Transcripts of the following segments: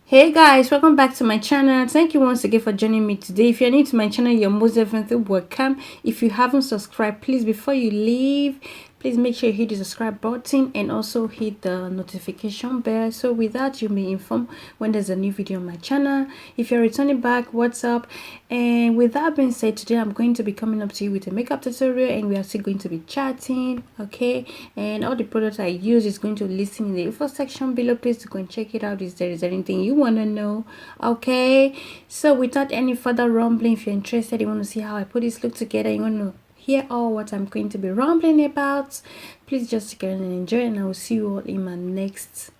Hey guys, welcome back to my channel. Thank you once again for joining me today. If you're new to my channel, you're most definitely welcome. If you haven't subscribed, please, before you leave, please make sure you hit the subscribe button and also hit the notification bell, so with that you'll be informed when there's a new video on my channel. If you're returning back, what's up? And with that being said, today I'm going to be coming up to you with a makeup tutorial, and we are still going to be chatting, okay? And all the products I use is going to listen in the info section below. Please go and check it out if there is anything you want to know, okay? So without any further rambling, if you're interested, you want to see how I put this look together, you want to hear all what I'm going to be rambling about, please just stick around and enjoy, and I will see you all in my next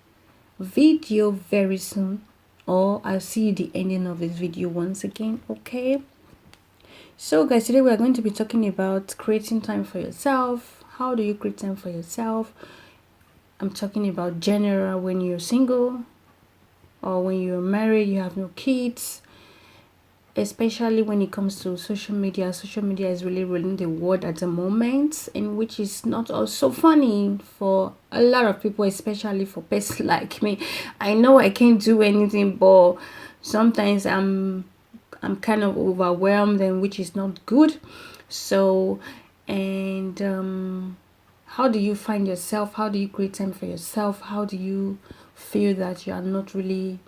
video very soon, or I'll see you the ending of this video once again, okay? So guys, today we are going to be talking about creating time for yourself. How do you create time for yourself? I'm talking about general, when you're single or when you're married, you have no kids. Especially when it comes to social media is really ruling the world at the moment, and which is not also funny for a lot of people, especially for person like me. I know I can't do anything, but sometimes I'm kind of overwhelmed, and which is not good. So, and how do you find yourself? How do you create time for yourself? How do you feel that you are not really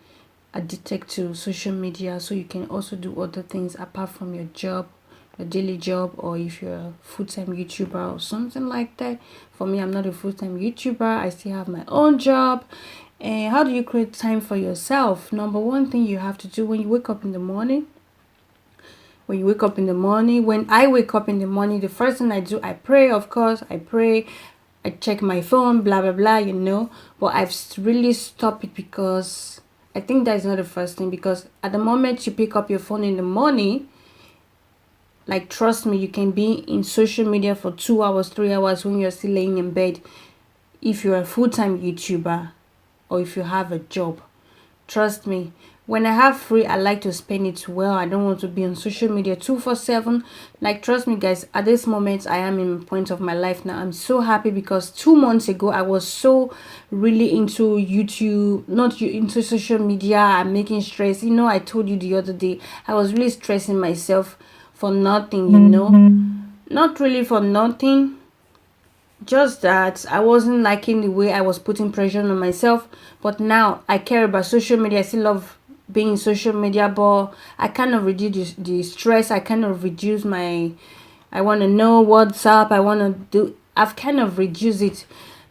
addicted to social media, so you can also do other things apart from your job, your daily job, or if you're a full-time YouTuber or something like that? For me, I'm not a full-time YouTuber, I still have my own job. And how do you create time for yourself? Number one thing you have to do when you wake up in the morning, when I wake up in the morning, the first thing I do, I pray. Of course I pray, I check my phone, blah blah blah, but I've really stopped it, because I think that is not the first thing, because at the moment you pick up your phone in the morning, like, trust me, you can be in social media for 2 hours, 3 hours when you're still laying in bed, if you're a full-time YouTuber or if you have a job. Trust me, when I have free, I like to spend it well. I don't want to be on social media 247. Like, trust me guys, at this moment I am in a point of my life now. I'm so happy, because 2 months ago I was so really into YouTube, not into social media. I'm making stress. I told you the other day, I was really stressing myself for nothing, not really for nothing, just that I wasn't liking the way I was putting pressure on myself. But now I care about social media. I still love being in social media, but I kind of reduce the stress. I kind of reduce I want to know what's up, I want to do. I've kind of reduced it.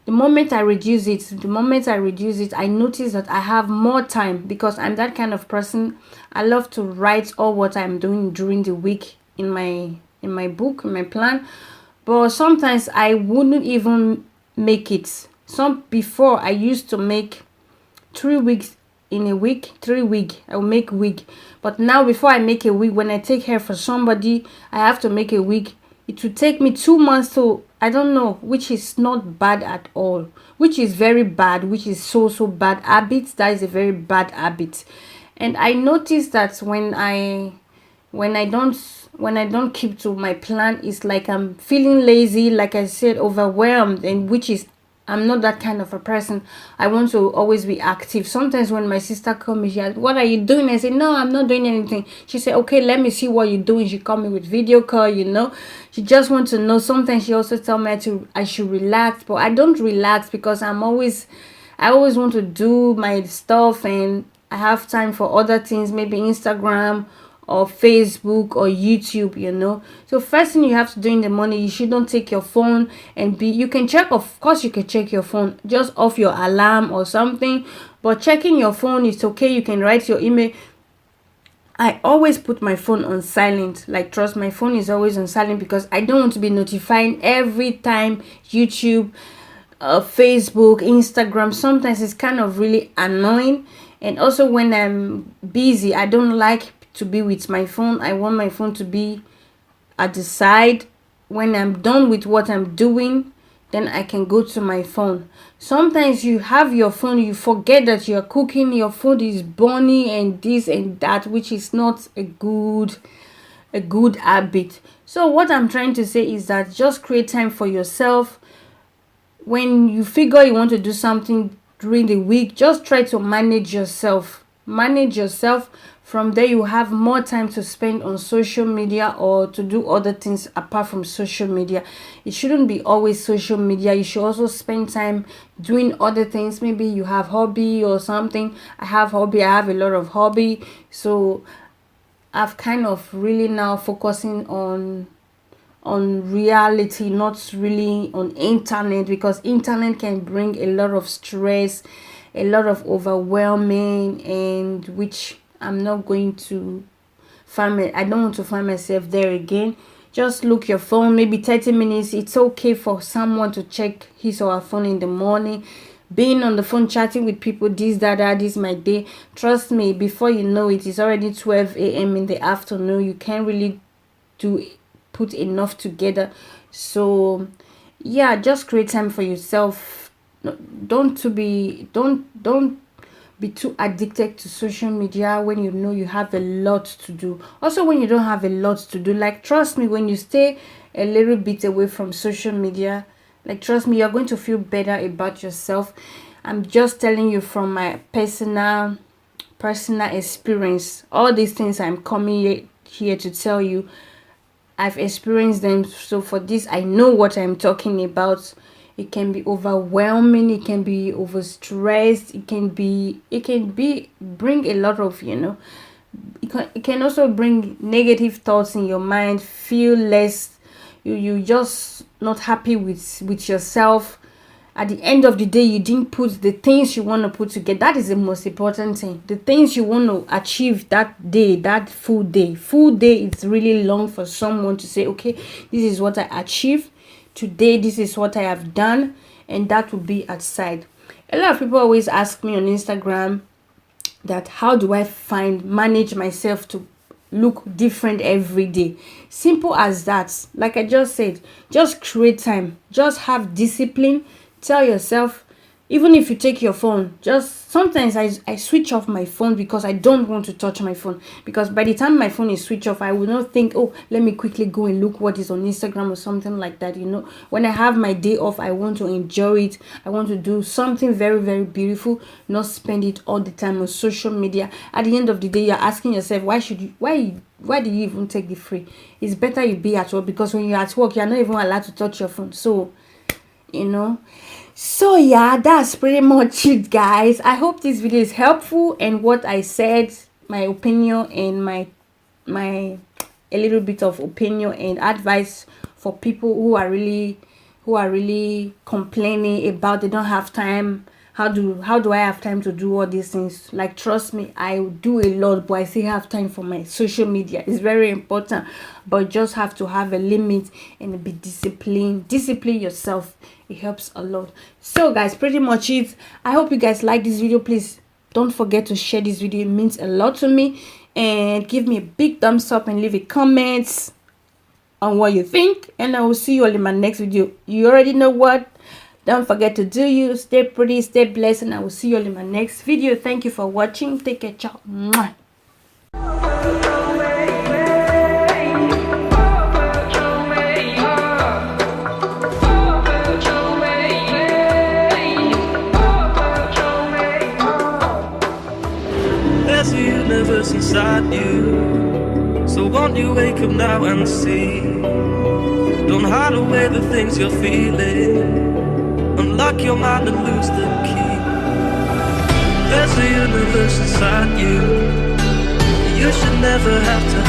The moment I reduce it, I notice that I have more time, because I'm that kind of person. I love to write all what I'm doing during the week in my book, in my plan. But sometimes I wouldn't even make it. Before, I used to make 3 weeks in a week. 3 week I will make a week. But now, before I make a week, when I take care for somebody, I have to make a week. It will take me 2 months to, I don't know, which is not bad at all, which is very bad, which is so bad habit. That is a very bad habit. And I noticed that when I don't keep to my plan, it's like I'm feeling lazy, like I said, overwhelmed, and which is, I'm not that kind of a person. I want to always be active. Sometimes when my sister calls me, she asks, what are you doing? I say, no, I'm not doing anything. She said, okay, let me see what you're doing. She called me with video call, She just wants to know. Sometimes she also tell me I should relax, but I don't relax, because I always want to do my stuff, and I have time for other things, maybe Instagram or Facebook or YouTube. So first thing you have to do in the morning, you shouldn't take your phone and you can check, of course you can check your phone, just off your alarm or something, but checking your phone is okay. You can write your email. I always put my phone on silent. Like, trust, my phone is always on silent, because I don't want to be notifying every time. YouTube, Facebook, Instagram, sometimes it's kind of really annoying. And also, when I'm busy, I don't like to be with my phone. I want my phone to be at the side. When I'm done with what I'm doing, then I can go to my phone. Sometimes you have your phone, you forget that you're cooking, your food is burning and this and that, which is not a good habit. So what I'm trying to say is that just create time for yourself. When you figure you want to do something during the week, just try to manage yourself. manage yourself. From there, you have more time to spend on social media or to do other things apart from social media. It shouldn't be always social media. You should also spend time doing other things. Maybe you have hobby or something. I have hobby. I have a lot of hobby. So I've kind of really now focusing on reality, not really on internet, because internet can bring a lot of stress, a lot of overwhelming, and which I'm not going to I don't want to find myself there again. Just look your phone, maybe 30 minutes. It's okay for someone to check his or her phone in the morning. Being on the phone chatting with people, this my day. Trust me, before you know it, it's already 12 a.m. in the afternoon. You can't really put enough together. So yeah, just create time for yourself. Don't be too addicted to social media when you know you have a lot to do. Also, when you don't have a lot to do, like, trust me, when you stay a little bit away from social media, like, trust me, you're going to feel better about yourself. I'm just telling you from my personal experience. All these things I'm coming here to tell you, I've experienced them. So for this, I know what I'm talking about. It can be overwhelming, it can be overstressed, it can be bring a lot of, it can also bring negative thoughts in your mind. Feel less, you just not happy with yourself. At the end of the day, you didn't put the things you want to put together. That is the most important thing. The things you want to achieve that day, that full day. It's really long for someone to say, okay, this is what I achieved today, this is what I have done, and that will be outside. A lot of people always ask me on Instagram that how do I manage myself to look different every day. Simple as that. Like I just said, just create time, just have discipline. Tell yourself, even if you take your phone, just sometimes I switch off my phone because I don't want to touch my phone, because by the time my phone is switched off, I will not think, oh, let me quickly go and look what is on Instagram or something like that. When I have my day off, I want to enjoy it. I want to do something very, very beautiful, not spend it all the time on social media. At the end of the day, you're asking yourself, why do you even take the free? It's better you be at work, because when you're at work, you're not even allowed to touch your phone. So yeah, that's pretty much it, guys. I hope this video is helpful, and what I said, my opinion and my a little bit of opinion and advice for people who are really complaining about they don't have time. How do I have time to do all these things? Like, trust me, I do a lot, but I still have time for my social media. It's very important, but just have to have a limit and be disciplined. Discipline yourself. It helps a lot. So guys, pretty much it. I hope you guys like this video. Please don't forget to share this video. It means a lot to me. And give me a big thumbs up and leave a comment on what you think. And I will see you all in my next video. You already know what. Don't forget to do you. Stay pretty, stay blessed, and I will see you all in my next video. Thank you for watching. Take care. Ciao. Mwah. There's a universe inside you, so won't you wake up now and see? Don't hide away the things you're feeling. Unlock your mind and lose the key. There's a universe inside you. You should never have to